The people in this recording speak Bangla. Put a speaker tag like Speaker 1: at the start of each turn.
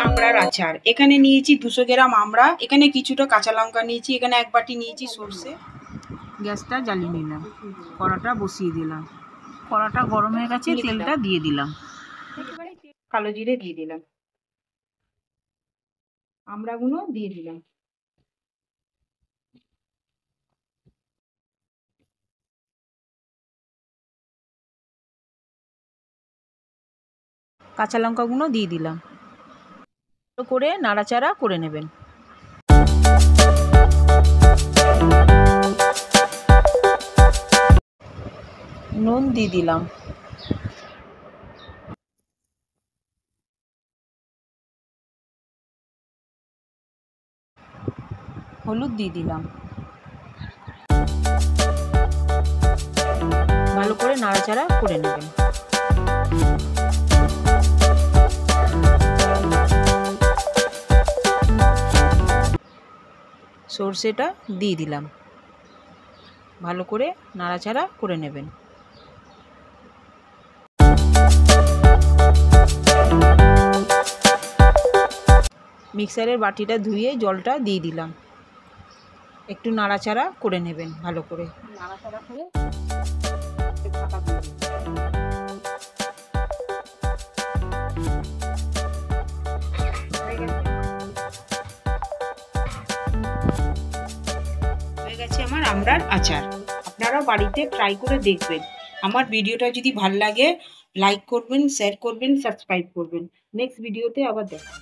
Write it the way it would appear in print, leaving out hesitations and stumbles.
Speaker 1: আমড়ার আচার। এখানে নিয়েছি 200 গ্রাম আমড়া, এখানে কিছুটা কাঁচা লঙ্কা নিয়েছি, এখানে 1 বাটি নিয়েছি সরষে। গ্যাসটা জ্বালিয়ে নিলাম, কড়াটা বসিয়ে দিলাম, কড়াটা গরম হয়ে গেছে, তেলটা দিয়ে দিলাম, কালো জিরে দিয়ে দিলাম, আমড়াগুলো দিয়ে দিলাম, কাঁচা লঙ্কাগুলো দিয়ে দিলাম, ভালো করে নাড়াচাড়া করে নেবেন। নুন দিয়ে দিলাম, হলুদ দিয়ে দিলাম, ভালো করে নাড়াচাড়া করে নেবেন। সরষেটা দিয়ে দিলাম, ভালো করে নাড়াচাড়া করে নেবেন। মিক্সারের বাটিটা ধুয়ে জলটা দিয়ে দিলাম, একটু নাড়াচাড়া করে নেবেন, ভালো করে নাড়াচাড়া করে হয়ে গেছে আমার আমড়ার আচার। আপনারাও বাড়িতে ট্রাই করে দেখবেন। আমার ভিডিওটা যদি ভালো লাগে লাইক করবেন, শেয়ার করবেন, সাবস্ক্রাইব করবেন। নেক্সট ভিডিওতে আবার দেখা।